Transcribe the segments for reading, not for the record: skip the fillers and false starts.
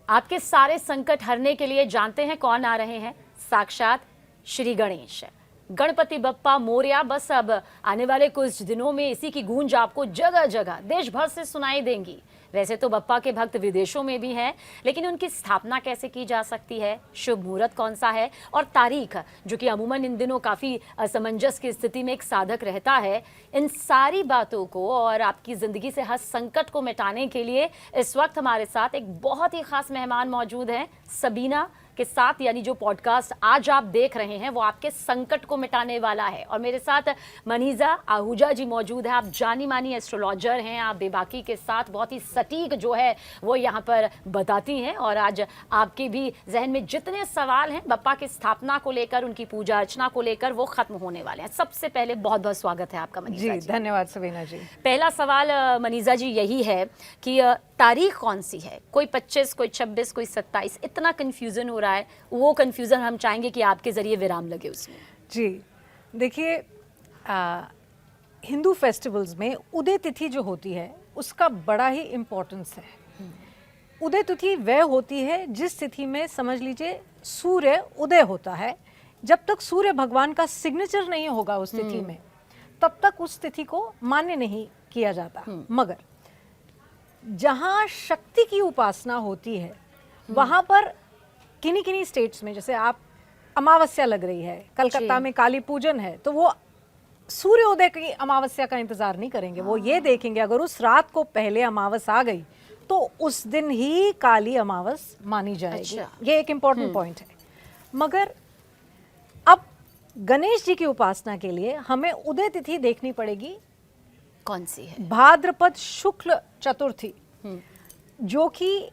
आपके सारे संकट हरने के लिए जानते हैं कौन आ रहे हैं? साक्षात श्री गणेश। गणपति बप्पा मोरया। बस अब आने वाले कुछ दिनों में इसी की गूंज आपको जगह जगह देश भर से सुनाई देंगी। वैसे तो बप्पा के भक्त विदेशों में भी हैं, लेकिन उनकी स्थापना कैसे की जा सकती है, शुभ मुहूर्त कौन सा है और तारीख, जो कि अमूमन इन दिनों काफ़ी असमंजस की स्थिति में एक साधक रहता है, इन सारी बातों को और आपकी ज़िंदगी से हर संकट को मिटाने के लिए इस वक्त हमारे साथ एक बहुत ही खास मेहमान मौजूद हैं। सबीना के साथ, यानी जो पॉडकास्ट आज आप देख रहे हैं वो आपके संकट को मिटाने वाला है। और मेरे साथ मनीजा आहूजा जी मौजूद है। आप जानी मानी एस्ट्रोलॉजर हैं। आप बेबाकी के साथ बहुत ही सटीक जो है वो यहाँ पर बताती हैं। और आज आपके भी जहन में जितने सवाल हैं बप्पा की स्थापना को लेकर, उनकी पूजा अर्चना को लेकर, वो खत्म होने वाले हैं। सबसे पहले बहुत बहुत स्वागत है आपका मनीजा जी। धन्यवाद सबीना जी। पहला सवाल मनीजा जी यही है कि तारीख कौन सी है? कोई 25, कोई 26, कोई 27, इतना कंफ्यूजन हो रहा है। वो कंफ्यूजन हम चाहेंगे कि आपके जरिए विराम लगे उसमें। जी देखिए, हिंदू फेस्टिवल्स में उदय तिथि जो होती है उसका बड़ा ही इम्पोर्टेंस है। उदय तिथि वह होती है जिस तिथि में समझ लीजिए सूर्य उदय होता है। जब तक सूर्य भगवान का सिग्नेचर नहीं होगा उस तिथि में, तब तक उस तिथि को मान्य नहीं किया जाता। मगर जहाँ शक्ति की उपासना होती है वहाँ पर किन्हीं किन्हीं स्टेट्स में, जैसे आप अमावस्या लग रही है, कलकत्ता में काली पूजन है, तो वो सूर्योदय की अमावस्या का इंतजार नहीं करेंगे। वो ये देखेंगे अगर उस रात को पहले अमावस आ गई तो उस दिन ही काली अमावस मानी जाएगी। ये एक इम्पॉर्टेंट पॉइंट है। मगर अब गणेश जी की उपासना के लिए हमें उदय तिथि देखनी पड़ेगी। कौन सी है? भाद्रपद शुक्ल चतुर्थी, जो कि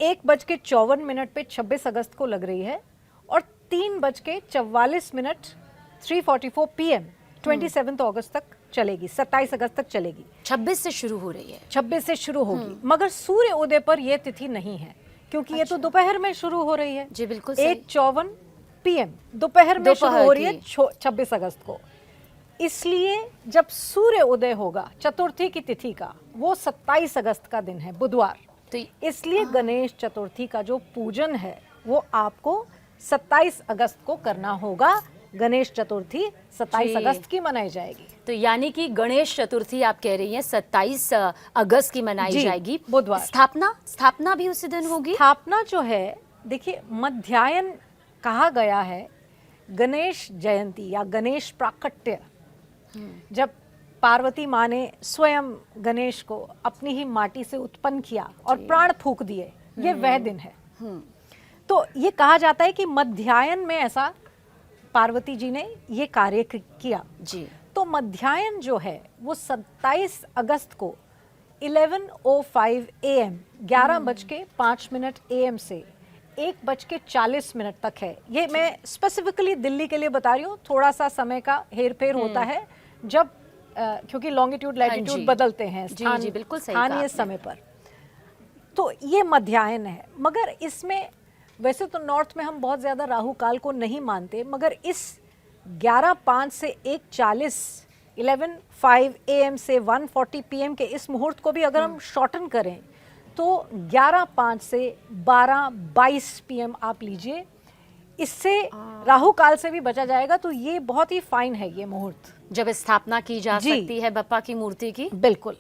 1:54 पे 26 अगस्त को लग रही है और 3:44 3:44 PM 27 अगस्त तक चलेगी, 27 अगस्त तक चलेगी। 26 से शुरू हो रही है। 26 से शुरू होगी, मगर सूर्य उदय पर यह तिथि नहीं है, क्योंकि ये तो दोपहर में शुरू हो रही है। जी बिल्कुल। 1:54 PM दोपहर में शुरू हो रही है 26 अगस्त को। इसलिए जब सूर्य उदय होगा चतुर्थी की तिथि का, वो 27 अगस्त का दिन है, बुधवार। तो इसलिए गणेश चतुर्थी का जो पूजन है वो आपको 27 अगस्त को करना होगा। गणेश चतुर्थी 27 अगस्त की मनाई जाएगी। तो यानी कि गणेश चतुर्थी आप कह रही हैं 27 अगस्त की मनाई जाएगी, बुधवार। स्थापना भी उसी दिन होगी। स्थापना जो है, देखिए, मध्यायन कहा गया है गणेश जयंती या गणेश प्राकट्य। जब पार्वती माँ ने स्वयं गणेश को अपनी ही माटी से उत्पन्न किया और प्राण फूंक दिए, ये वह दिन है। तो ये कहा जाता है कि मध्यायन में ऐसा पार्वती जी ने ये कार्य किया जी। तो मध्यायन जो है वो 27 अगस्त को 11:05 AM 11:05 AM से 1:40 तक है। ये मैं स्पेसिफिकली दिल्ली के लिए बता रही हूँ, थोड़ा सा समय का हेरफेर होता है जब क्योंकि लॉन्गिट्यूड लैटिट्यूड बदलते हैं स्थानीय समय पर। तो ये मध्यायन है। मगर इसमें वैसे तो नॉर्थ में हम बहुत ज़्यादा राहु काल को नहीं मानते, मगर इस 11:05 से 11:05 AM से 1:40 PM के इस मुहूर्त को भी अगर हम शॉर्टन करें तो 11:05 से 12:22 PM आप लीजिए। इससे राहु काल से भी बचा जाएगा। तो ये बहुत ही फाइन है ये मुहूर्त, जब स्थापना की जा सकती है बप्पा की मूर्ति की। बिल्कुल।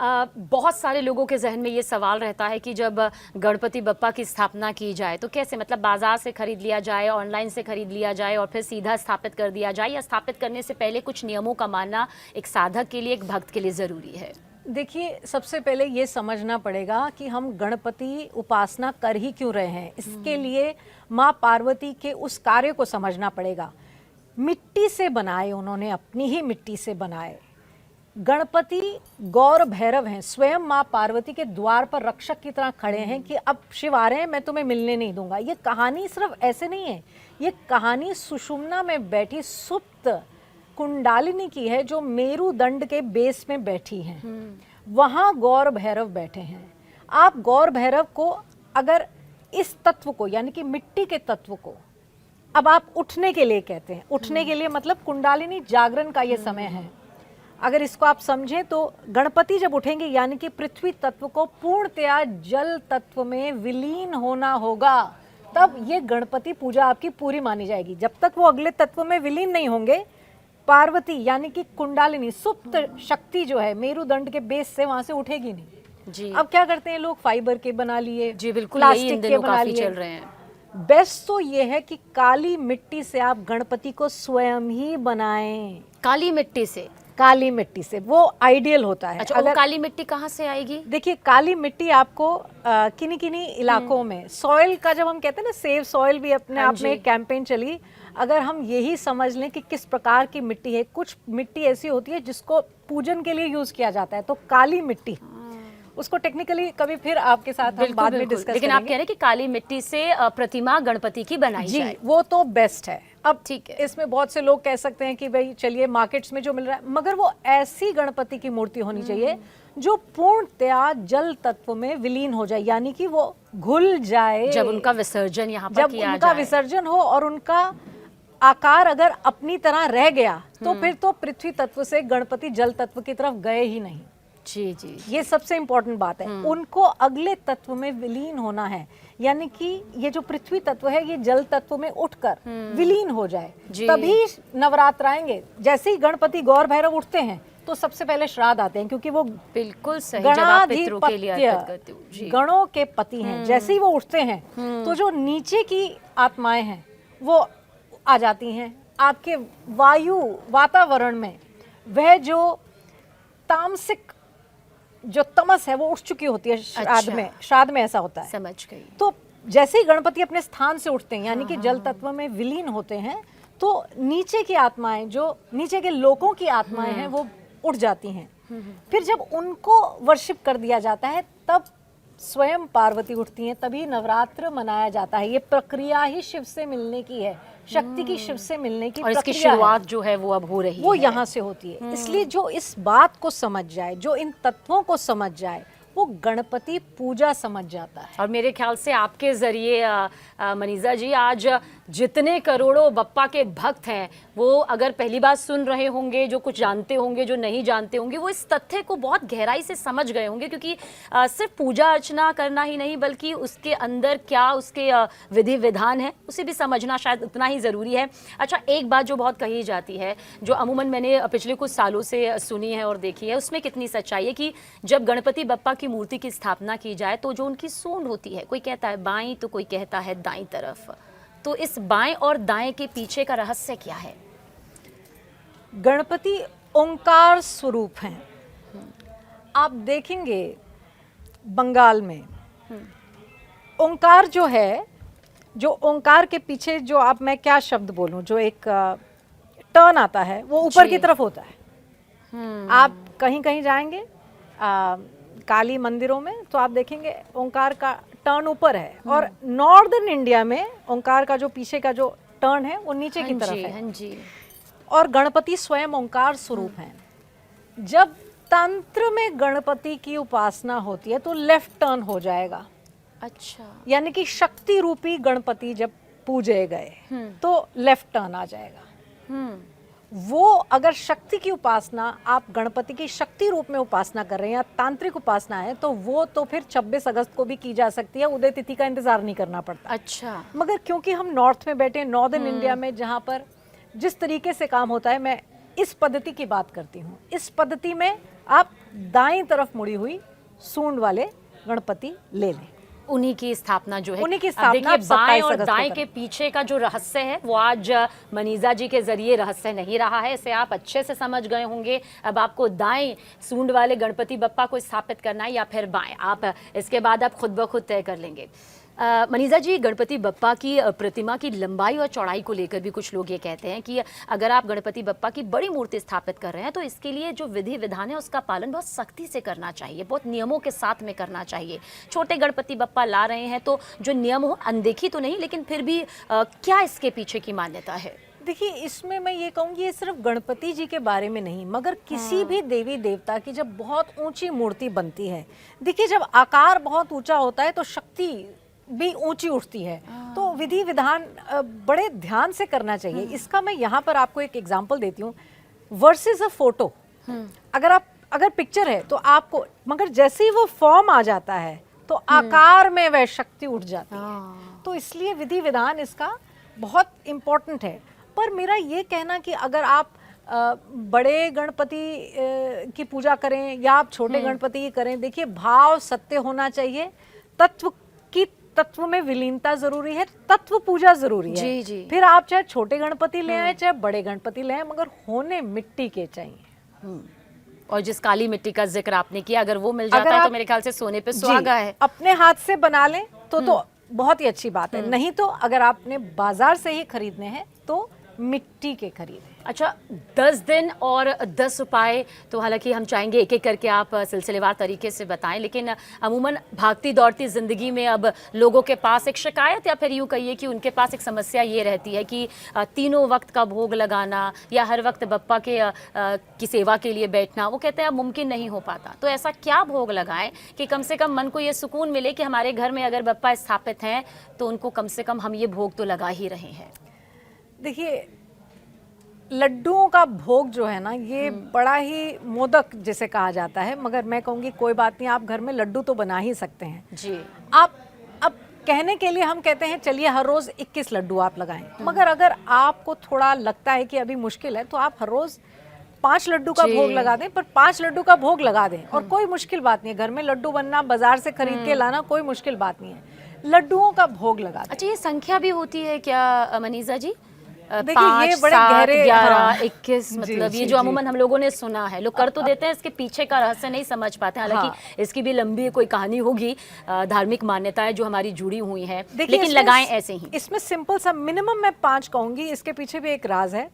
बहुत सारे लोगों के जहन में ये सवाल रहता है कि जब गणपति बप्पा की स्थापना की जाए तो कैसे, मतलब बाजार से खरीद लिया जाए, ऑनलाइन से खरीद लिया जाए और फिर सीधा स्थापित कर दिया जाए, या स्थापित करने से पहले कुछ नियमों का मानना एक साधक के लिए, एक भक्त के लिए ज़रूरी है? देखिए, सबसे पहले ये समझना पड़ेगा कि हम गणपति उपासना कर ही क्यों रहे हैं। इसके लिए माँ पार्वती के उस कार्य को समझना पड़ेगा। मिट्टी से बनाए उन्होंने, अपनी ही मिट्टी से बनाए। गणपति गौर भैरव हैं, स्वयं माँ पार्वती के द्वार पर रक्षक की तरह खड़े हैं कि अब शिव आ रहे हैं, मैं तुम्हें मिलने नहीं दूंगा। ये कहानी सिर्फ ऐसे नहीं है, ये कहानी सुषुम्ना में बैठी सुप्त कुंडालिनी की है, जो मेरुदंड के बेस में बैठी हैं। वहाँ गौर भैरव बैठे हैं। आप गौर भैरव को अगर इस तत्व को, यानी कि मिट्टी के तत्व को, अब आप उठने के लिए कहते हैं, उठने के लिए मतलब कुंडालिनी जागरण का ये समय है। अगर इसको आप समझें तो गणपति जब उठेंगे यानी कि पृथ्वी तत्व को पूर्णतया जल तत्व में विलीन होना होगा, तब ये गणपति पूजा आपकी पूरी मानी जाएगी। जब तक वो अगले तत्व में विलीन नहीं होंगे, पार्वती यानी कि कुंडालिनी सुप्त शक्ति जो है मेरुदंड के बेस से वहां से उठेगी नहीं। जी अब क्या करते हैं लोग, फाइबर के बना लिए, जी बिल्कुल, यही इन प्लास्टिक के दिनों बना काफी लिए। चल रहे हैं। बेस्ट तो ये है कि काली मिट्टी से आप गणपति को स्वयं ही बनाएं, काली मिट्टी से? काली मिट्टी से, वो आइडियल होता है। अच्छा, वो काली मिट्टी कहाँ से आएगी? देखिए काली मिट्टी आपको किन्हीं किन्हीं इलाकों में सॉइल का, जब हम कहते हैं ना सेव सॉइल, भी अपने हाँ आप में जी। एक कैंपेन चली। अगर हम यही समझ लें कि किस प्रकार की मिट्टी है, कुछ मिट्टी ऐसी होती है जिसको पूजन के लिए यूज किया जाता है, तो काली मिट्टी, उसको टेक्निकली कभी फिर आपके साथ हम बिल्कुल बाद में बिल्कुल, डिस्कस लेकिन आप कह रहे हैं कि काली मिट्टी से प्रतिमा गणपति की बनाई जी, जाए। वो तो बेस्ट है। अब ठीक है। इसमें बहुत से लोग कह सकते हैं कि भाई चलिए मार्केट्स में जो मिल रहा है, मगर वो ऐसी गणपति की मूर्ति होनी चाहिए जो पूर्णतया जल तत्व में विलीन हो जाए, यानी कि वो घुल जाए जब उनका विसर्जन यहाँ पर जब किया उनका जाए। विसर्जन हो और उनका आकार अगर अपनी तरह रह गया, तो फिर तो पृथ्वी तत्व से गणपति जल तत्व की तरफ गए ही नहीं। जी जी, ये सबसे इंपॉर्टेंट बात है। उनको अगले तत्व में विलीन होना है, यानी कि ये जो पृथ्वी तत्व है ये जल तत्व में उठकर विलीन हो जाए, जी। तभी नवरात्र आएंगे। जैसे ही गणपति गौर भैरव उठते हैं तो सबसे पहले श्राद्ध आते हैं, क्योंकि वो बिल्कुल सही, जब आप पितरों के लिए अर्पित करते हो। जी, गणों के पति हैं। जैसे ही वो उठते हैं तो जो नीचे की आत्माएं हैं वो आ जाती हैं आपके वायु वातावरण में। वह जो तामसिक जो तमस है वो उठ चुकी होती है श्राद्ध में। श्राद्ध में ऐसा होता है। समझ गई। तो जैसे ही गणपति अपने स्थान से उठते हैं, यानी कि जल तत्व में विलीन होते हैं, तो नीचे की आत्माएं, जो नीचे के लोकों की आत्माएं हैं, वो उठ जाती हैं। फिर जब उनको वर्शिप कर दिया जाता है, तब स्वयं पार्वती उठती हैं, तभी नवरात्र मनाया जाता है। ये प्रक्रिया ही शिव से मिलने की है, शक्ति की शिव से मिलने की और इसकी प्रक्रिया है। शुरुआत जो है वो अब हो रही वो है। यहाँ से होती है। इसलिए जो इस बात को समझ जाए, जो इन तत्वों को समझ जाए, वो गणपति पूजा समझ जाता है। और मेरे ख्याल से आपके जरिए मनीषा जी, आज जितने करोड़ों बप्पा के भक्त हैं, वो अगर पहली बार सुन रहे होंगे, जो कुछ जानते होंगे, जो नहीं जानते होंगे, वो इस तथ्य को बहुत गहराई से समझ गए होंगे। क्योंकि सिर्फ पूजा अर्चना करना ही नहीं, बल्कि उसके अंदर क्या उसके विधि विधान है, उसे भी समझना शायद उतना ही ज़रूरी है। अच्छा, एक बात जो बहुत कही जाती है, जो अमूमन मैंने पिछले कुछ सालों से सुनी है और देखी है, उसमें कितनी सच्चाई है कि जब गणपति बप्पा की मूर्ति की स्थापना की जाए तो जो उनकी सूंड होती है, कोई कहता है बाईं तो कोई कहता है दाईं तरफ, तो इस बाएं और दाएं के पीछे का रहस्य क्या है? गणपति ओंकार स्वरूप हैं। आप देखेंगे बंगाल में ओंकार जो है, जो ओंकार के पीछे जो आप, मैं क्या शब्द बोलूं, जो एक टर्न आता है वो ऊपर जी। की तरफ होता है। आप कहीं कहीं जाएंगे काली मंदिरों में, तो आप देखेंगे ओंकार का टर्न ऊपर है, और नॉर्दर्न इंडिया में ओंकार का जो पीछे का जो टर्न है वो नीचे की तरफ है। हाँ जी। और गणपति स्वयं ओंकार स्वरूप हैं। जब तंत्र में गणपति की उपासना होती है तो लेफ्ट टर्न हो जाएगा। अच्छा, यानी कि शक्ति रूपी गणपति जब पूजे गए तो लेफ्ट टर्न आ जाएगा। वो अगर शक्ति की उपासना, आप गणपति की शक्ति रूप में उपासना कर रहे हैं या तांत्रिक उपासना है, तो वो तो फिर 26 अगस्त को भी की जा सकती है, उदय तिथि का इंतजार नहीं करना पड़ता। अच्छा। मगर क्योंकि हम नॉर्थ में बैठे, नॉर्दर्न इंडिया में, जहाँ पर जिस तरीके से काम होता है, मैं इस पद्धति की बात करती हूँ। इस पद्धति में आप दाईं तरफ मुड़ी हुई सूंड वाले गणपति ले लें। उन्हीं की स्थापना जो है, उन्हीं की अब स्थापना देखिए, आप 27 बाएं और अगस्त को दाएं करें। के पीछे का जो रहस्य है वो आज मनीषा जी के जरिए रहस्य नहीं रहा है, इसे आप अच्छे से समझ गए होंगे। अब आपको दाएं सूंड वाले गणपति बप्पा को स्थापित करना है या फिर बाएं, आप इसके बाद आप खुद ब खुद तय कर लेंगे। मनीषा जी, गणपति बप्पा की प्रतिमा की लंबाई और चौड़ाई को लेकर भी कुछ लोग ये कहते हैं कि अगर आप गणपति बप्पा की बड़ी मूर्ति स्थापित कर रहे हैं तो इसके लिए जो विधि विधान है उसका पालन बहुत सख्ती से करना चाहिए, बहुत नियमों के साथ में करना चाहिए। छोटे गणपति बप्पा ला रहे हैं तो जो नियम हो, अनदेखी तो नहीं, लेकिन फिर भी क्या इसके पीछे की मान्यता है? देखिए, इसमें मैं ये कहूँगी, ये सिर्फ गणपति जी के बारे में नहीं, मगर किसी भी देवी देवता की जब बहुत ऊंची मूर्ति बनती है, देखिए जब आकार बहुत ऊंचा होता है तो शक्ति भी ऊंची उठती है, तो विधि विधान बड़े ध्यान से करना चाहिए। इसका मैं यहाँ पर आपको एक एग्जांपल देती हूँ। वर्सेस अ फोटो, अगर पिक्चर है तो आपको, मगर जैसे ही वो फॉर्म आ जाता है तो आकार में वह शक्ति उठ जाती है। तो इसलिए विधि विधान इसका बहुत इम्पोर्टेंट है। पर मेरा ये कहना कि अगर आप बड़े गणपति की पूजा करें या आप छोटे गणपति की करें, देखिए भाव सत्य होना चाहिए, तत्व में विलीनता जरूरी है, तत्व पूजा जरूरी है। जी, जी। फिर आप चाहे छोटे गणपति ले आए चाहे बड़े गणपति ले आए, मगर होने मिट्टी के चाहिए। और जिस काली मिट्टी का जिक्र आपने किया, अगर वो मिल जाता है तो मेरे ख्याल से सोने पे सुहागा है। अपने हाथ से बना लें तो बहुत ही अच्छी बात है। नहीं तो अगर आपने बाजार से ही खरीदने हैं तो मिट्टी के खरीदें। अच्छा, 10 दिन और 10 उपाय, तो हालांकि हम चाहेंगे एक एक करके आप सिलसिलेवार तरीके से बताएं, लेकिन अमूमन भागती दौड़ती ज़िंदगी में अब लोगों के पास एक शिकायत या फिर यूँ कहिए कि उनके पास एक समस्या ये रहती है कि तीनों वक्त का भोग लगाना या हर वक्त बप्पा के की सेवा के लिए बैठना, वो कहते हैं अब मुमकिन नहीं हो पाता। तो ऐसा क्या भोग लगाएं कि कम से कम मन को ये सुकून मिले कि हमारे घर में अगर बप्पा स्थापित हैं तो उनको कम से कम हम ये भोग तो लगा ही रहे हैं। देखिए, लड्डुओं का भोग जो है ना, ये बड़ा ही मोदक जिसे कहा जाता है, मगर मैं कहूँगी कोई बात नहीं, आप घर में लड्डू तो बना ही सकते हैं जी। आप अब कहने के लिए हम कहते हैं चलिए हर रोज़ 21 लड्डू आप लगाएं, मगर अगर आपको थोड़ा लगता है कि अभी मुश्किल है तो आप हर रोज़ 5 लड्डू का भोग लगा दें, पर 5 लड्डू का भोग लगा दें और कोई मुश्किल बात नहीं है। घर में लड्डू बनना, बाजार से खरीद के लाना कोई मुश्किल बात नहीं है, लड्डुओं का भोग लगा दें। अच्छा, ये संख्या भी होती है क्या मनीषा जी? देखिए, ये बड़े 5, 7, गहरे 11, 21, जी, मतलब जी, ये जो जी। अमूमन हम लोगों ने सुना है, लोग कर तो देते हैं, इसके पीछे का रहस्य नहीं समझ पाते। हालांकि इसकी भी लंबी कोई कहानी होगी, धार्मिक मान्यताएं जो हमारी जुड़ी हुई हैं, लेकिन लगाएं ऐसे ही। इसमें सिंपल सा मिनिमम मैं 5 कहूंगी, इसके पीछे भी एक राज है।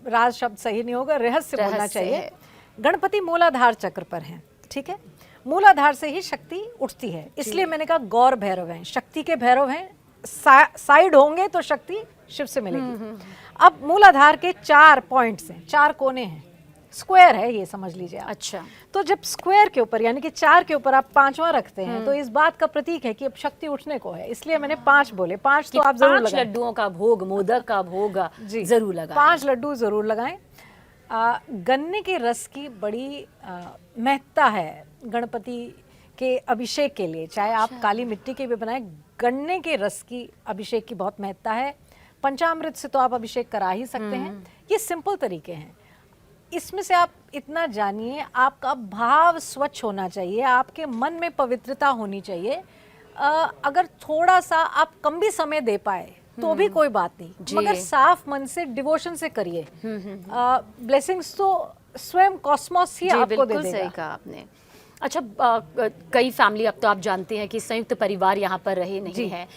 राज शब्द सही नहीं होगा, रहस्य बोलना चाहिए। गणपति मूलाधार चक्र पर हैं, ठीक है, मूलाधार से ही शक्ति उठती है, इसलिए मैंने कहा गौर भैरव हैं, शक्ति के भैरव हैं। साइड होंगे तो शक्ति शिव से मिलेगी। अब मूलाधार के 4 पॉइंट्स हैं, 4 कोने हैं, स्क्वायर है ये समझ लीजिए आप। अच्छा, तो जब स्क्वायर के ऊपर यानी कि 4 के ऊपर आप 5वां रखते हैं तो इस बात का प्रतीक है कि अब शक्ति उठने को है, इसलिए मैंने 5 बोले। 5 तो आप जरूर 5 लगाएं। लड्डुओं का भोग, मोदक का भोग जरूर लगाएं। 5 लड्डू जरूर लगाएं। गन्ने के रस की बड़ी महत्ता है गणपति के अभिषेक के लिए, चाहे आप काली मिट्टी के भी बनाएं, गन्ने के रस की अभिषेक की बहुत महत्ता है। पंचामृत से तो आप अभिषेक करा ही सकते हैं। ये सिंपल तरीके हैं। इसमें से आप इतना जानिए, आपका भाव स्वच्छ होना चाहिए, आपके मन में पवित्रता होनी चाहिए। अगर थोड़ा सा आप कम भी समय दे पाए तो भी कोई बात नहीं, मगर साफ मन से डिवोशन से करिए। ब्लेसिंग्स तो स्वयं कॉस्मोस ही आपको दे देगा। सही कहा आपने। अच्छा, कई फैमिली, अब तो आप जानते हैं कि संयुक्त परिवार यहाँ पर रहे नहीं है।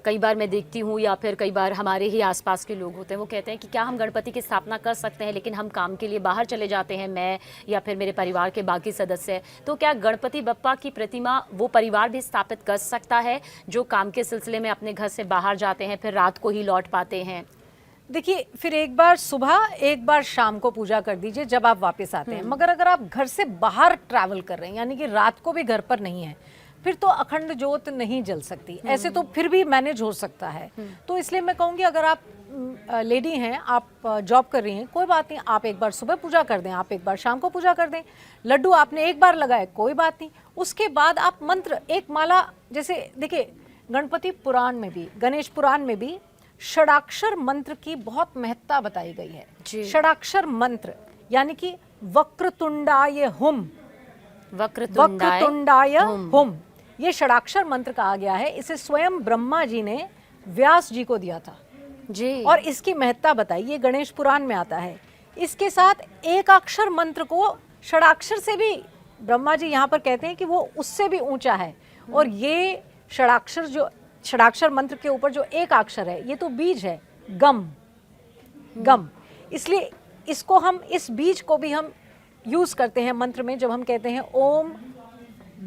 कई बार मैं देखती हूँ या फिर कई बार हमारे ही आसपास के लोग होते हैं, वो कहते हैं कि क्या हम गणपति की स्थापना कर सकते हैं, लेकिन हम काम के लिए बाहर चले जाते हैं, मैं या फिर मेरे परिवार के बाकी सदस्य। तो क्या गणपति बप्पा की प्रतिमा वो परिवार भी स्थापित कर सकता है जो काम के सिलसिले में अपने घर से बाहर जाते हैं, फिर रात को ही लौट पाते हैं? देखिए, फिर एक बार सुबह एक बार शाम को पूजा कर दीजिए जब आप वापस आते हैं। मगर अगर आप घर से बाहर ट्रैवल कर रहे हैं यानी कि रात को भी घर पर नहीं है, फिर तो अखंड ज्योत नहीं जल सकती। ऐसे तो फिर भी मैनेज हो सकता है। तो इसलिए मैं कहूँगी अगर आप लेडी हैं, आप जॉब कर रही हैं, कोई बात नहीं, आप एक बार सुबह पूजा कर दें, आप एक बार शाम को पूजा कर दें। लड्डू आपने एक बार लगाए, कोई बात नहीं, उसके बाद आप मंत्र एक माला, जैसे देखिए गणपति पुराण में भी, गणेश पुराण में भी षडाक्षर मंत्र की बहुत महत्ता बताई गई है। षडाक्षर मंत्र यानी कि वक्रतुंडाय हुम, वक्रतुंडाय हुम, ये षडाक्षर मंत्र कहा गया है। इसे स्वयं ब्रह्मा जी ने व्यास जी को दिया था जी, और इसकी महत्ता बताई, ये गणेश पुराण में आता है। इसके साथ एक अक्षर मंत्र को षडाक्षर से भी ब्रह्मा जी यहाँ पर कहते हैं कि वो उससे भी ऊंचा है। और ये षडाक्षर, जो षडाक्षर मंत्र के ऊपर जो एक अक्षर है, ये तो बीज है, गम, गम, इसलिए इसको हम, इस बीज को भी हम यूज करते हैं मंत्र में। जब हम कहते हैं ओम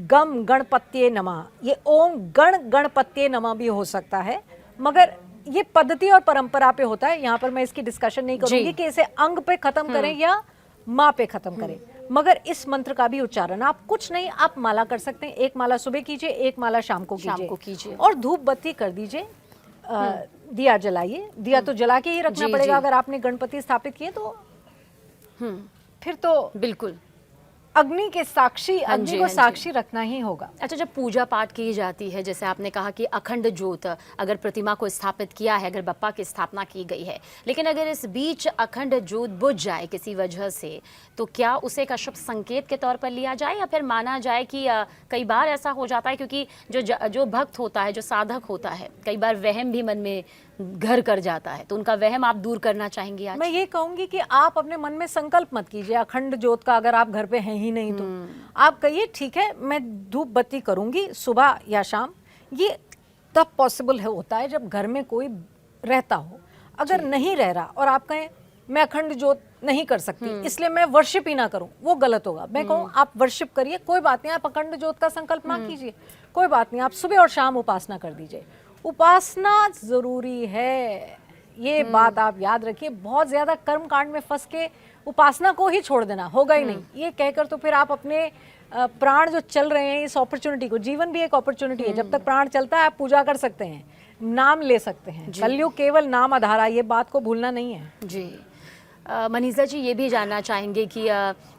गम गणपत्ये नमः, ये ओम गण गणपत्ये नमः भी हो सकता है, मगर ये पद्धति और परंपरा पे होता है। यहाँ पर मैं इसकी डिस्कशन नहीं करूंगी कि इसे अंग पे खत्म करें या माँ पे खत्म करें, मगर इस मंत्र का भी उच्चारण आप कुछ नहीं, आप माला कर सकते हैं। एक माला सुबह कीजिए, एक माला शाम को कीजिए और धूप बत्ती कर दीजिए, दिया जलाइए। दिया तो जला के ही रखना पड़ेगा अगर आपने गणपति स्थापित किए तो। फिर तो बिल्कुल। अग्नि के साक्षी, हाँ अग्नि जी, को हाँ जी। साक्षी रखना ही होगा। अच्छा, जब पूजा पाठ की जाती है, जैसे आपने कहा कि अखंड ज्योत, अगर प्रतिमा को स्थापित किया है, अगर बप्पा की स्थापना की गई है, लेकिन अगर इस बीच अखंड ज्योत बुझ जाए किसी वजह से, तो क्या उसे एक अशुभ संकेत के तौर पर लिया जाए, या फिर माना जाए कि कई बार ऐसा हो जाता है, क्योंकि जो भक्त होता है, जो साधक होता है, कई बार वहम भी मन में घर कर जाता है, तो उनका वहम आप दूर करना चाहेंगी आज? मैं ये कहूंगी कि आप अपने मन में संकल्प मत कीजिए अखंड ज्योत का, अगर आप घर पे हैं ही नहीं तो आप कहिए ठीक है मैं धूप बत्ती करूंगी सुबह या शाम। ये तब पॉसिबल होता है जब घर में कोई रहता हो। अगर नहीं रह रहा और आप कहें मैं अखंड ज्योत नहीं कर सकती इसलिए मैं वर्शिप ही ना करूं, वो गलत होगा। मैं कहूँ आप वर्शिप करिए, कोई बात नहीं, आप अखंड ज्योत का संकल्प ना कीजिए, कोई बात नहीं, आप सुबह और शाम उपासना कर दीजिए। उपासना जरूरी है, ये बात आप याद रखिए। बहुत ज्यादा कर्म कांड में फंस के उपासना को ही छोड़ देना होगा ही नहीं, ये कहकर तो फिर आप अपने प्राण जो चल रहे हैं इस अपॉर्चुनिटी को, जीवन भी एक अपॉर्चुनिटी है, जब तक प्राण चलता है आप पूजा कर सकते हैं, नाम ले सकते हैं। कलयुग केवल नाम आधारा, ये बात को भूलना नहीं है। जी। मनीषा जी, ये भी जानना चाहेंगे कि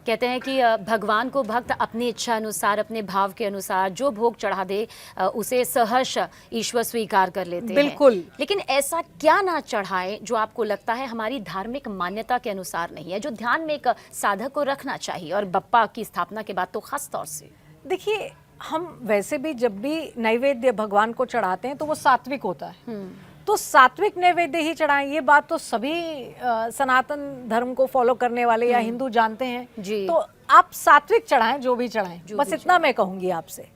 कहते हैं कि भगवान को भक्त अपनी इच्छा अनुसार, अपने भाव के अनुसार जो भोग चढ़ा दे उसे सहर्ष ईश्वर स्वीकार कर लेते हैं। बिल्कुल। लेकिन ऐसा क्या ना चढ़ाए जो आपको लगता है हमारी धार्मिक मान्यता के अनुसार नहीं है, जो ध्यान में एक साधक को रखना चाहिए, और बप्पा की स्थापना के बाद तो खास तौर से? देखिए, हम वैसे भी जब भी नैवेद्य भगवान को चढ़ाते हैं तो वो सात्विक होता है, तो सात्विक नैवेद्य ही चढ़ाएं। ये बात तो सभी सनातन धर्म को फॉलो करने वाले या हिंदू जानते हैं जी। तो आप सात्विक चढ़ाएं, जो भी चढ़ाएं, बस इतना मैं कहूंगी आपसे।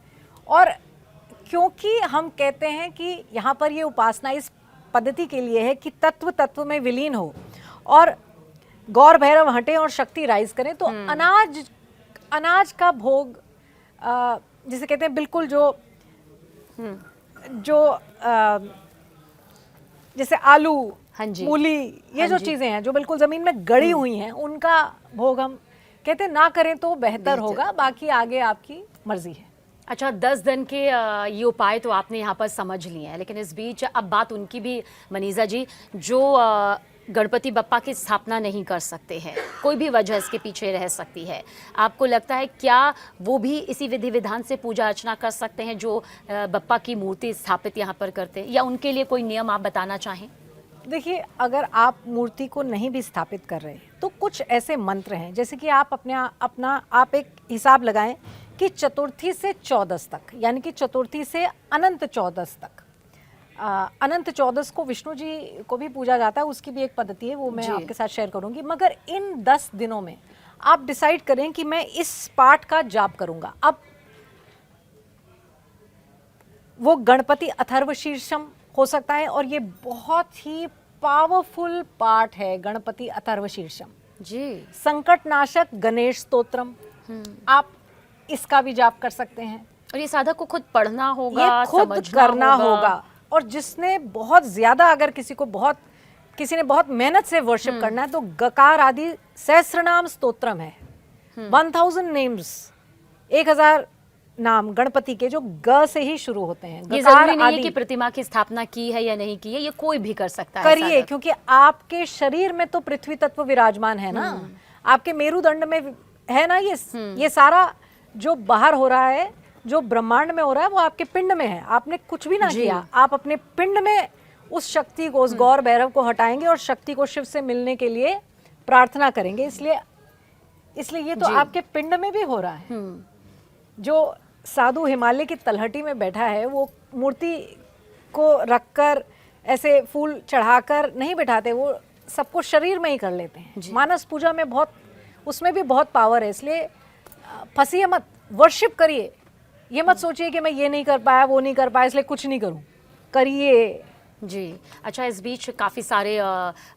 और क्योंकि हम कहते हैं कि यहाँ पर ये उपासना इस पद्धति के लिए है कि तत्व तत्व में विलीन हो और गौर भैरव हटे और शक्ति राइज करें, तो अनाज का भोग जिसे कहते हैं बिल्कुल जो जैसे आलू, हाँ जी, मूली, ये जो चीजें हैं जो बिल्कुल जमीन में गड़ी हुई हैं, उनका भोग हम कहते हैं ना करें तो बेहतर होगा। बाकी आगे आपकी मर्जी है। अच्छा, 10 दिन के ये उपाय तो आपने यहाँ पर समझ लिए हैं, लेकिन इस बीच अब बात उनकी भी, मनीषा जी, जो गणपति बप्पा की स्थापना नहीं कर सकते हैं, कोई भी वजह इसके पीछे रह सकती है, आपको लगता है क्या वो भी इसी विधि विधान से पूजा अर्चना कर सकते हैं जो बप्पा की मूर्ति स्थापित यहाँ पर करते हैं, या उनके लिए कोई नियम आप बताना चाहें? देखिए, अगर आप मूर्ति को नहीं भी स्थापित कर रहे तो कुछ ऐसे मंत्र हैं, जैसे कि आप आप एक हिसाब लगाएं कि चतुर्थी से चौदस तक, यानी कि चतुर्थी से अनंत चौदस तक, अनंत चौदस को विष्णु जी को भी पूजा जाता है, उसकी भी एक पद्धति है, वो मैं आपके साथ शेयर करूंगी। मगर इन 10 दिनों में आप डिसाइड करें कि मैं इस पाठ का जाप करूंगा। अब वो गणपति अथर्वशीर्षम हो सकता है, और ये बहुत ही पावरफुल पाठ है गणपति अथर्वशीर्षम जी। संकट नाशक गणेश स्तोत्रम, आप इसका भी जाप कर सकते हैं। और ये साधक को खुद पढ़ना होगा, ये खुद समझना करना होगा। और जिसने बहुत ज्यादा, अगर किसी ने बहुत मेहनत से वर्शिप करना है तो गकार आदि सहस्रनाम स्तोत्रम है, 1000 नेम्स, 1000 नाम गणपति के जो ग से ही शुरू होते हैं। ये जरूरी नहीं है कि प्रतिमा की स्थापना की है या नहीं की है, ये कोई भी कर सकता है। करिए, क्योंकि आपके शरीर में तो पृथ्वी तत्व विराजमान है ना, आपके मेरुदंड में है ना, ये सारा जो बाहर हो रहा है, जो ब्रह्मांड में हो रहा है, वो आपके पिंड में है। आपने कुछ भी ना किया, आप अपने पिंड में उस शक्ति को, उस गौर भैरव को हटाएंगे और शक्ति को शिव से मिलने के लिए प्रार्थना करेंगे। इसलिए ये तो आपके पिंड में भी हो रहा है। जो साधु हिमालय की तलहटी में बैठा है, वो मूर्ति को रखकर ऐसे फूल चढ़ाकर नहीं बैठाते, वो सबको शरीर में ही कर लेते हैं। मानस पूजा में उसमें भी बहुत पावर है, इसलिए फंसिए मत, वर्शिप करिए। ये मत सोचिए कि मैं ये नहीं कर पाया, वो नहीं कर पाया, इसलिए कुछ नहीं करूं, करिए। जी। अच्छा, इस बीच काफ़ी सारे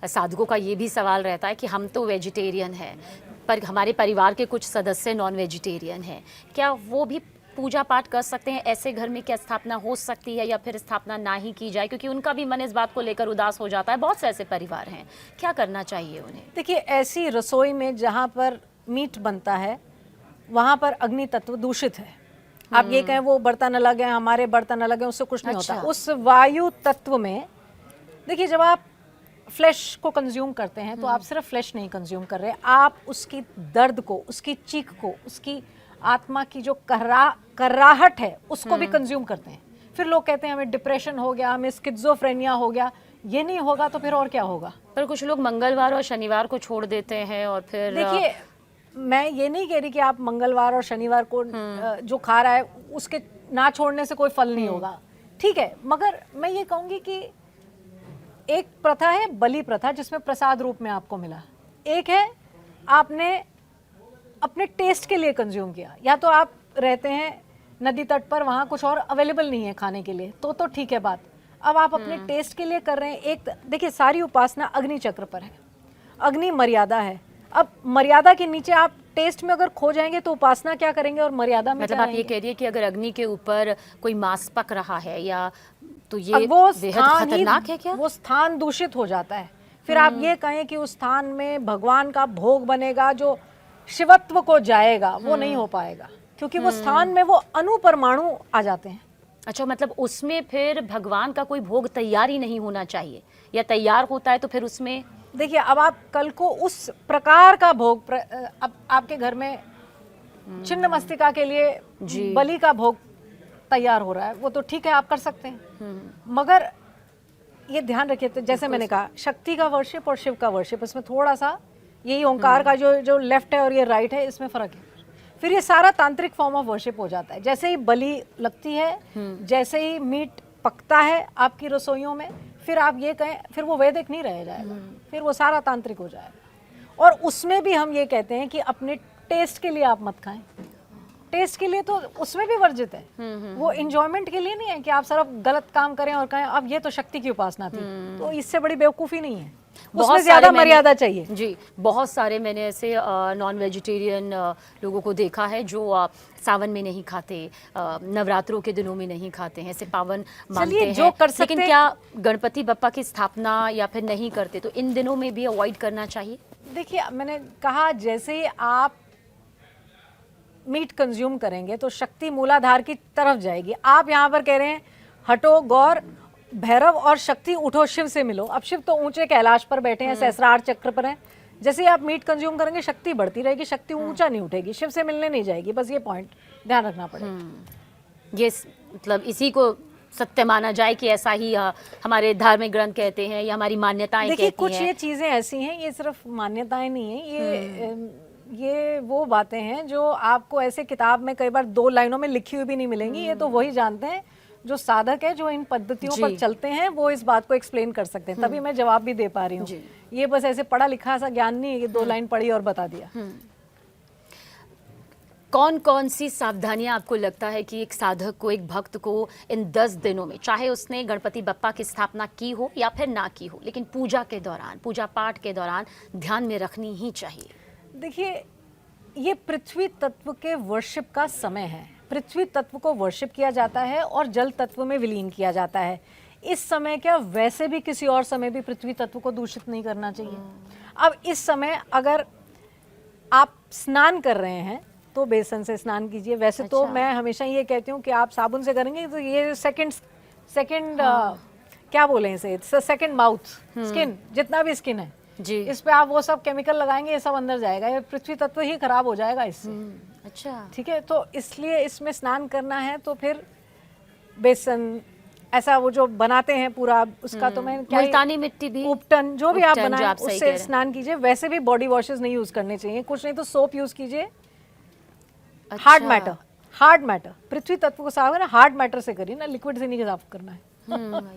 साधकों का ये भी सवाल रहता है कि हम तो वेजिटेरियन हैं, पर हमारे परिवार के कुछ सदस्य नॉन वेजिटेरियन हैं, क्या वो भी पूजा पाठ कर सकते हैं? ऐसे घर में क्या स्थापना हो सकती है, या फिर स्थापना ना ही की जाए, क्योंकि उनका भी मन इस बात को लेकर उदास हो जाता है? बहुत से ऐसे परिवार हैं, क्या करना चाहिए उन्हें? देखिए, ऐसी रसोई में जहाँ पर मीट बनता है वहाँ पर अग्नि तत्व दूषित है। आप ये कहें वो बर्तन अलग है, हमारे बर्तन अलग है, उससे कुछ नहीं होता। उस वायु तत्व में, देखिए, जब आप फ्लैश को कंज्यूम करते हैं तो आप सिर्फ फ्लैश नहीं कंज्यूम कर रहे, आप उसकी दर्द को, उसकी चीख को, उसकी आत्मा की जो कर्राहट है उसको भी कंज्यूम करते हैं। फिर लोग कहते हैं हमें डिप्रेशन हो गया, हमें स्किज़ोफ्रेनिया हो गया। ये नहीं होगा तो फिर और क्या होगा? पर कुछ लोग मंगलवार और शनिवार को छोड़ देते हैं और फिर देखिए, मैं ये नहीं कह रही कि आप मंगलवार और शनिवार को जो खा रहा है उसके ना छोड़ने से कोई फल नहीं होगा, ठीक है, मगर मैं ये कहूँगी कि एक प्रथा है बलि प्रथा जिसमें प्रसाद रूप में आपको मिला, एक है आपने अपने टेस्ट के लिए कंज्यूम किया, या तो आप रहते हैं नदी तट पर, वहाँ कुछ और अवेलेबल नहीं है खाने के लिए, तो ठीक है बात। अब आप अपने टेस्ट के लिए कर रहे हैं। एक देखिए, सारी उपासना अग्नि चक्र पर है, अग्नि मर्यादा है। अब मर्यादा के नीचे आप टेस्ट में अगर खो जाएंगे तो उपासना क्या करेंगे और मर्यादा में मतलब क्या आप ये कह रही है कि अगर अग्नि के ऊपर कोई मांस पक रहा है या तो ये अब वो बेहद स्थान खतरनाक है क्या? वो स्थान दूषित हो जाता है। फिर आप ये कहें कि उस स्थान में भगवान का भोग बनेगा जो शिवत्व को जाएगा, वो नहीं हो पाएगा, क्योंकि वो स्थान में वो अणु परमाणु आ जाते हैं। अच्छा, मतलब उसमें फिर भगवान का कोई भोग तैयार ही नहीं होना चाहिए, या तैयार होता है तो फिर उसमें देखिए, अब आप कल को उस प्रकार का भोग अब आपके घर में छिन्न मस्तिका के लिए बलि का भोग तैयार हो रहा है, वो तो ठीक है, आप कर सकते हैं, मगर ये ध्यान रखिए, तो जैसे मैंने कहा, शक्ति का वर्शिप और शिव का वर्शिप, इसमें थोड़ा सा यही ओंकार का जो लेफ्ट है और ये राइट है, इसमें फर्क है। फिर ये सारा तांत्रिक फॉर्म ऑफ वर्शिप हो जाता है। जैसे ही बलि लगती है, जैसे ही मीट पकता है आपकी रसोइयों में, फिर आप ये कहें, फिर वो वैदिक नहीं रह जाएगा, फिर वो सारा तांत्रिक हो जाएगा। और उसमें भी हम ये कहते हैं कि अपने टेस्ट के लिए आप मत खाएं। टेस्ट के लिए तो उसमें भी वर्जित है, वो इंजॉयमेंट के लिए नहीं है कि आप सिर्फ गलत काम करें और कहें अब ये तो शक्ति की उपासना थी, तो इससे बड़ी बेवकूफ़ी नहीं है, उसमें ज्यादा मर्यादा चाहिए। जी, बहुत सारे मैंने ऐसे नॉन वेजिटेरियन लोगों को देखा है जो सावन में नहीं खाते, नवरात्रों के दिनों में नहीं खाते हैं, ऐसे पावन मानते हैं, जो कर सकते, लेकिन क्या गणपति बप्पा की स्थापना या फिर नहीं करते तो इन दिनों में भी अवॉइड करना चाहिए? देखिए, मैंने कहा जैसे ही आप मीट कंज्यूम करेंगे तो शक्ति मूलाधार की तरफ जाएगी। आप यहाँ पर कह रहे हैं हटो गौर, भैरव और शक्ति उठो, शिव से मिलो। अब शिव तो ऊंचे कैलाश पर बैठे हैं, सहस्रार चक्र पर हैं। जैसे ही आप मीट कंज्यूम करेंगे शक्ति बढ़ती रहेगी, शक्ति ऊंचा नहीं उठेगी, शिव से मिलने नहीं जाएगी। बस ये पॉइंट ध्यान रखना पड़ेगा। ये मतलब इसी को सत्य माना जाए कि ऐसा ही हमारे धार्मिक ग्रंथ कहते हैं या हमारी मान्यताएं कहती हैं। देखिए, कुछ ये चीजें ऐसी हैं, ये सिर्फ मान्यताएं नहीं है, ये वो बातें हैं जो आपको ऐसे किताब में कई बार 2 लाइनों में लिखी हुई भी नहीं मिलेंगी। ये तो वही जानते हैं जो साधक है, जो इन पद्धतियों पर चलते हैं, वो इस बात को एक्सप्लेन कर सकते हैं, तभी मैं जवाब भी दे पा रही हूँ। ये बस ऐसे पढ़ा लिखा सा ज्ञान नहीं है, ये 2 लाइन पढ़ी और बता दिया। कौन कौन सी सावधानियां आपको लगता है कि एक साधक को, एक भक्त को इन 10 दिनों में, चाहे उसने गणपति बप्पा की स्थापना की हो या फिर ना की हो, लेकिन पूजा के दौरान, पूजा पाठ के दौरान ध्यान में रखनी ही चाहिए? देखिए, ये पृथ्वी तत्व के वर्शिप का समय है। पृथ्वी तत्व को वर्शिप किया जाता है और जल तत्व में विलीन किया जाता है। इस समय क्या, वैसे भी किसी और समय भी पृथ्वी तत्व को दूषित नहीं करना चाहिए। अब इस समय अगर आप स्नान कर रहे हैं तो बेसन से स्नान कीजिए। वैसे तो मैं हमेशा ये कहती हूँ कि आप साबुन से करेंगे तो ये सेकंड क्या बोले इसे, सेकंड माउथ स्किन, जितना भी स्किन है जी, इस पे आप वो सब केमिकल लगाएंगे, ये सब अंदर जाएगा, ये पृथ्वी तत्व ही खराब हो जाएगा इससे। अच्छा, ठीक है, तो इसलिए इसमें स्नान करना है तो फिर बेसन ऐसा वो जो बनाते हैं पूरा उसका, तो मैं क्या, मुल्तानी मिट्टी भी, उपटन, जो भी आप बनाएं आप सही उससे स्नान कीजिए। वैसे भी बॉडी वॉशेस नहीं यूज करने चाहिए, कुछ नहीं तो सोप यूज कीजिए। अच्छा। हार्ड मैटर पृथ्वी तत्व को साफ करना हार्ड मैटर से करिए ना, लिक्विड से नहीं साफ करना है।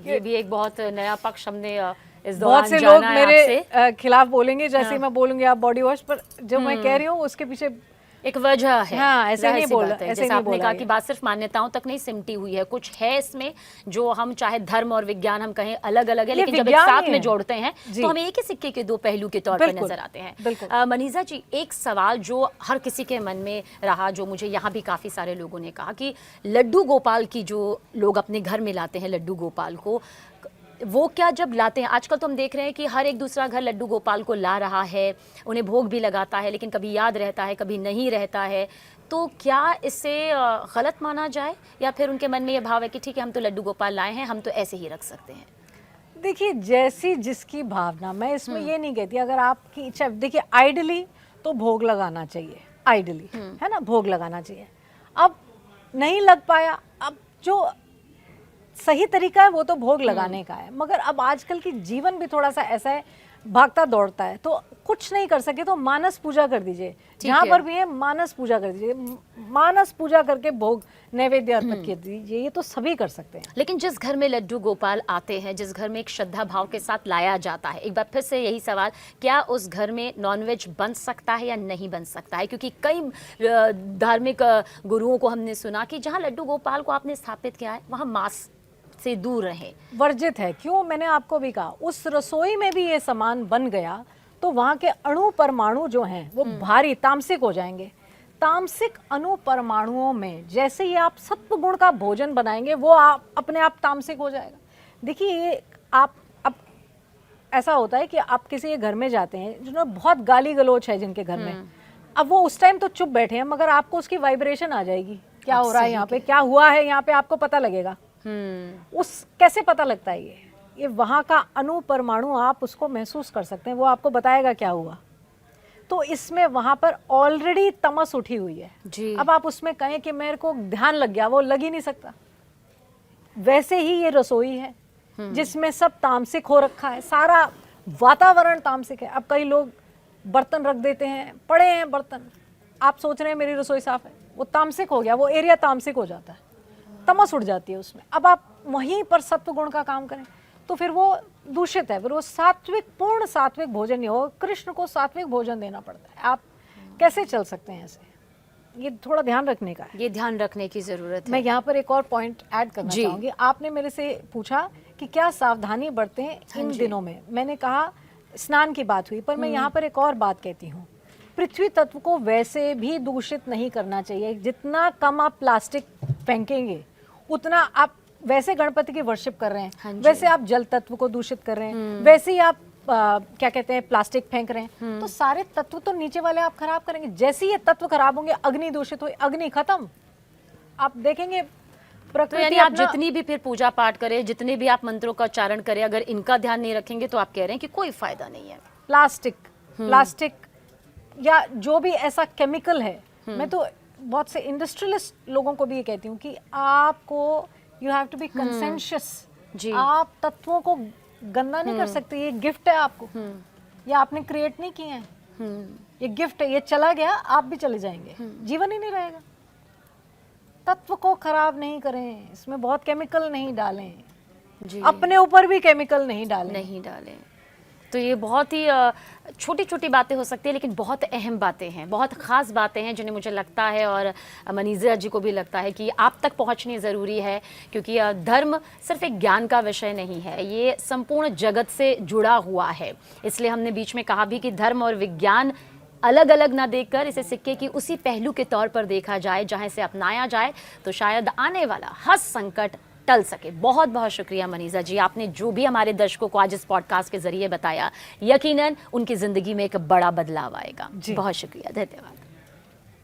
ये भी एक बहुत नया पक्ष हमने इस बहुत दौरान से लोग जाना है मेरे आपसे। खिलाफ बोलेंगे, जैसे मैं बोलूंगी आप बॉडी वॉश, पर जो मैं कह रही हूँ उसके पीछे एक वजह है। हाँ, ऐसे नहीं बोला, ऐसे ऐसे जैसे नहीं आपने बोला कहा ये। कि बात सिर्फ मान्यताओं तक नहीं सिमटी हुई है, कुछ है इसमें जो हम चाहे धर्म और विज्ञान हम कहें अलग अलग है, ये लेकिन जब एक विज्ञान साथ ही में है। जोड़ते हैं तो हमें एक ही सिक्के के 2 पहलू के तौर पर बिल्कुल, नजर आते हैं। बिल्कुल। मनीषा जी, एक सवाल जो हर किसी के मन में रहा, जो मुझे यहाँ भी काफी सारे लोगों ने कहा कि लड्डू गोपाल की जो लोग अपने घर में लाते हैं, लड्डू गोपाल को, वो क्या जब लाते हैं, आजकल तो हम देख रहे हैं कि हर एक दूसरा घर लड्डू गोपाल को ला रहा है, उन्हें भोग भी लगाता है, लेकिन कभी याद रहता है, कभी नहीं रहता है, तो क्या इससे गलत माना जाए, या फिर उनके मन में ये भाव है कि ठीक है हम तो लड्डू गोपाल लाए हैं, हम तो ऐसे ही रख सकते हैं? देखिए जैसी जिसकी भावना, मैं इसमें ये नहीं कहती, अगर आपकी इच्छा, देखिए आइडली तो भोग लगाना चाहिए, आइडली है ना, भोग लगाना चाहिए। अब नहीं लग पाया, अब जो सही तरीका है वो तो भोग लगाने का है, मगर अब आजकल की जीवन भी थोड़ा सा ऐसा है, भागता दौड़ता है, तो कुछ नहीं कर सके तो मानस पूजा कर दीजिए, जहाँ पर भी है मानस पूजा कर दीजिए, मानस पूजा करके भोग नैवेद्य अर्पित कर दीजिए, ये तो सभी कर सकते हैं। लेकिन जिस घर में लड्डू गोपाल आते हैं, जिस घर में एक श्रद्धा भाव के साथ लाया जाता है, एक बार फिर से यही सवाल, क्या उस घर में नॉनवेज बन सकता है या नहीं बन सकता है? क्योंकि कई धार्मिक गुरुओं को हमने सुना कि जहाँ लड्डू गोपाल को आपने स्थापित किया है वहाँ मांस से दूर रहे, वर्जित है। क्यों? मैंने आपको भी कहा, उस रसोई में भी ये सामान बन गया तो वहाँ के अणु परमाणु जो हैं वो भारी तामसिक हो जाएंगे। तामसिक अणु परमाणुओं में जैसे ही आप सत्व गुण का भोजन बनाएंगे वो आप अपने आप तामसिक हो जाएगा। देखिए ये आप, अब ऐसा होता है कि आप किसी के घर में जाते हैं जिन्होंने बहुत गाली गलोच है जिनके घर में, अब वो उस टाइम तो चुप बैठे हैं, मगर आपको उसकी वाइब्रेशन आ जाएगी, क्या हो रहा है यहाँ पे, क्या हुआ है यहाँ पे, आपको पता लगेगा। उस कैसे पता लगता है? ये वहाँ का अणु परमाणु आप उसको महसूस कर सकते हैं, वो आपको बताएगा क्या हुआ। तो इसमें वहाँ पर ऑलरेडी तमस उठी हुई है जी। अब आप उसमें कहें कि मेरे को ध्यान लग गया, वो लग ही नहीं सकता। वैसे ही ये रसोई है जिसमें सब तामसिक हो रखा है, सारा वातावरण तामसिक है। अब कई लोग बर्तन रख देते हैं, पड़े हैं बर्तन, आप सोच रहे हैं मेरी रसोई साफ है, वो तामसिक हो गया, वो एरिया तामसिक हो जाता है, तमस उड़ जाती है उसमें। अब आप वहीं पर सत्व गुण का काम करें तो फिर वो दूषित है, फिर वो सात्विक, पूर्ण सात्विक भोजन नहीं हो। कृष्ण को सात्विक भोजन देना पड़ता है, आप कैसे चल सकते हैं ऐसे? ये थोड़ा ध्यान रखने का है, ये ध्यान रखने की जरूरत है। मैं यहाँ पर एक और पॉइंट ऐड करना चाहूँगी। आपने मेरे से पूछा कि क्या सावधानी बरतें इन दिनों में, मैंने कहा स्नान की बात हुई, पर मैं यहाँ पर एक और बात कहती हूँ, पृथ्वी तत्व को वैसे भी दूषित नहीं करना चाहिए। जितना कम आप प्लास्टिक फेंकेंगे उतना आप, वैसे गणपति की वर्शिप कर रहे हैं, वैसे आप जल तत्व को दूषित कर रहे हैं, वैसे ही आप क्या कहते हैं प्लास्टिक फेंक रहे हैं, तो सारे तत्व तो नीचे वाले आप खराब करेंगे। जैसे ये तत्व खराब होंगे, अग्नि दूषित हुई, अग्नि खत्म, आप देखेंगे तो यानी आप जितनी भी फिर पूजा पाठ करें, जितने भी आप मंत्रों का उच्चारण करें, अगर इनका ध्यान नहीं रखेंगे तो आप कह रहे हैं कि कोई फायदा नहीं है। प्लास्टिक या जो भी ऐसा केमिकल है, मैं तो बहुत से इंडस्ट्रियलिस्ट लोगों को भी ये कहती हूँ कि आपको you have to be conscious. आप तत्वों को गंदा नहीं कर सकते, ये गिफ्ट है आपको, ये आपने क्रिएट नहीं किए हैं, ये गिफ्ट है, ये चला गया आप भी चले जाएंगे, जीवन ही नहीं रहेगा। तत्व को खराब नहीं करें, इसमें बहुत केमिकल नहीं डालें, अपने ऊपर भी केमिकल नहीं डालें। तो ये बहुत ही छोटी छोटी बातें हो सकती है, लेकिन बहुत अहम बातें हैं, बहुत ख़ास बातें हैं जिन्हें मुझे लगता है और मनीषा जी को भी लगता है कि आप तक पहुंचनी ज़रूरी है, क्योंकि धर्म सिर्फ एक ज्ञान का विषय नहीं है, ये संपूर्ण जगत से जुड़ा हुआ है। इसलिए हमने बीच में कहा भी कि धर्म और विज्ञान अलग अलग ना देखकर इसे सिक्के की उसी पहलू के तौर पर देखा जाए जहाँ इसे अपनाया जाए तो शायद आने वाला हर संकट टल सके। बहुत बहुत शुक्रिया मनीषा जी, आपने जो भी हमारे दर्शकों को आज इस पॉडकास्ट के जरिए बताया, यकीनन उनकी जिंदगी में एक बड़ा बदलाव आएगा। बहुत शुक्रिया, धन्यवाद।